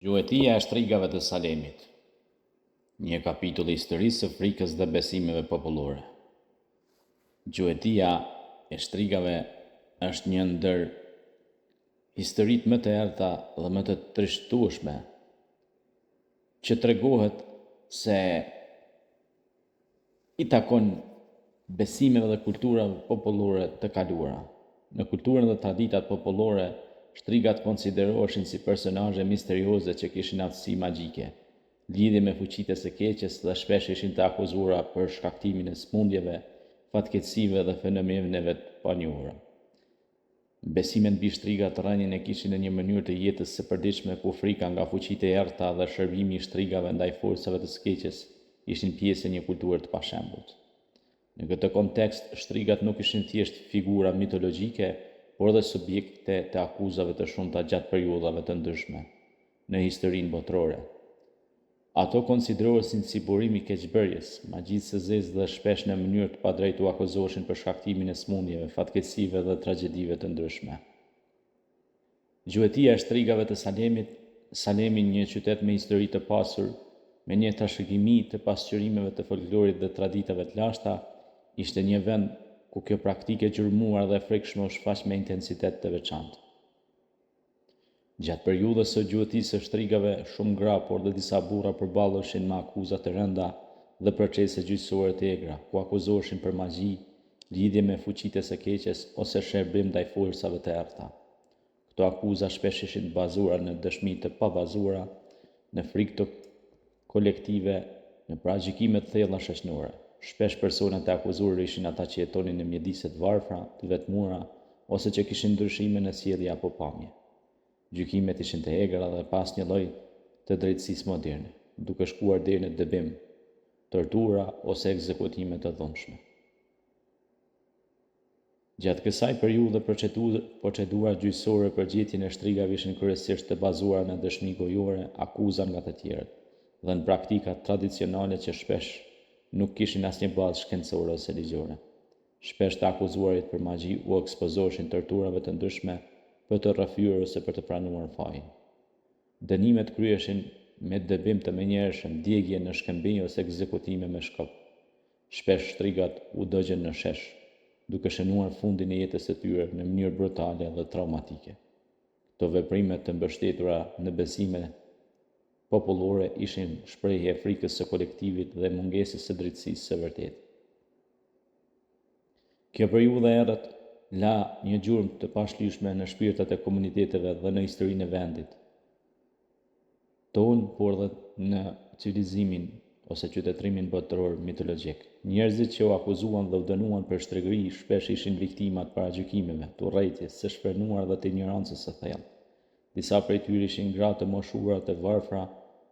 Gjuetia e shtrigave të Salemit. Një kapitull i historisë së frikës dhe besimeve popullore. Gjuetia e shtrigave është një ndër historitë më të errëta dhe më të trishtueshme që tregohet se i takon besimeve dhe kulturave popullore të kaluara. Në kulturën dhe traditat popullore, shtrigat konsideroheshin si personazhe misterioze që kishin aftësi magjike, lidhje me fuqitë së keqes dhe shpesh ishin të akuzuara për shkaktimin e smundjeve, fatkeqësive dhe fenomeneve të panjohura. Besimet mbi shtrigat rënien e kishin në një mënyrë të jetës së përditshme ku frika nga fuqitë e errëta dhe shërbimi i shtrigave ndaj forcave të skeqes ishin pjesë e një kulture të pashembullt. Në këtë kontekst, shtrigat nuk ishin thjesht figura mitologjike, por dhe subjekte të akuzave të shumta gjatë periudhave të ndryshme në historinë botërore. Ato konsideroheshin si burimi i keqbërjes, magjisë së zezë dhe shpesh në mënyrë të padrejtë u akuzoheshin për shkaktimin e smundjeve, fatkeqësive dhe tragjedive të ndryshme. Gjuetia e shtrigave të Salemit. Salemi, një qytet me histori të pasur, me një trashëgimi të pasqyrimeve të folklorit dhe traditave të lashta, ishte një vend ku kjo praktike gjurmuar dhe frikshme u shfaq me intensitet të veçantë. Gjatë periudhës së gjuetisë së shtrigave, shumë gra, por dhe disa burra përballeshin me akuza të rënda dhe procese gjyqësore të egra, ku akuzoheshin për magji, lidhje me fuqitë së keqes ose shërbim ndaj forcave të errëta. Këto akuza shpesh ishin të bazuara në dëshmi të pabazuara, në frikë të kolektive, në paragjykime të thella shoqërore. Shpesh personat e akuzuar ishin ata që jetonin në mjedise të varfra, të vetmuara, ose që kishin ndryshime në sjellje apo pamje. Gjykimet ishin të egra dhe pas një lloj të drejtësisë moderne, duke shkuar deri në dëbim, tortura ose ekzekutime të dhunshme. Gjatë kësaj periudhe, procedurat gjyqësore për gjetjen e shtrigave ishin kryesisht të bazuara në dëshmi gojore, akuza nga të tjerët, dhe në praktika tradicionale që shpesh nuk kishin asnjë bazë shkencore ose ligjore. Shpesh të akuzuarit për magji u ekspozoheshin torturave të ndryshme për të rrëfyer ose për të pranuar fajin. Dënimet kryheshin me dëbim të menjëhershëm, djegje në shkëmbinj ose ekzekutime me shkop. Shpesh shtrigat u dëgjen në shesh, duke shënuar fundin e jetës së tyre në mënyrë brutale dhe traumatike. Këto veprime të mbështetura në besime popullore ishin shprehje e frikës së kolektivit dhe mungesës së drejtësisë së vërtetë. Kjo periudhë e errët la një gjurmë të pashlyeshme në shpirtat e komuniteteve dhe në historinë e vendit tonë, por dhe në civilizimin ose qytetërimin botëror mitologjik. Njerëzit që u akuzuan dhe u dënuan për shtrëgëri shpesh ishin viktima të paragjykimeve, të urrëties së shprenuar dhe të ignorancës së thellë. Disa prej tyre ishin gra të moshuara, të varfra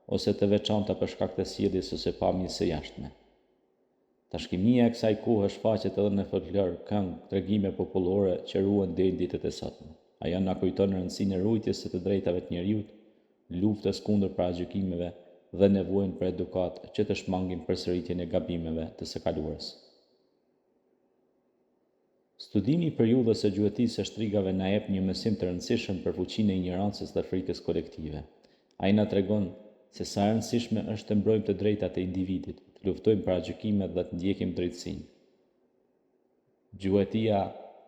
ose të veçanta për shkak të sjelljes ose pamjes së jashtme. Tashkimia e kësaj kohe shfaqet edhe në folklor, këngë, tregime popullore që ruhen deri në ditët e sotme. Ajo na kujton rëndësinë e ruajtjes së të drejtave të njerëzit, luftës kundër paragjykimeve dhe nevojën për edukatë që të shmangin përsëritjen e gabimeve të së kaluarës. Studimi i periudhës së gjuetisë së shtrigave na jep një mësim të rëndësishëm për fuqinë e ignorancës dhe frikës kolektive. Ai na tregon se sa e rëndësishme është të mbrojmë të drejtat e individit, të luftojmë paragjykimet dhe të ndjekim drejtësinë. Gjuetia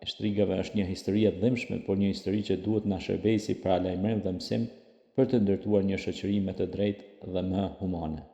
e shtrigave është një histori e dhimbshme, por një histori që duhet na shërbejë si paralajmërim dhe mësim për të ndërtuar një shoqëri më të drejtë dhe më humane.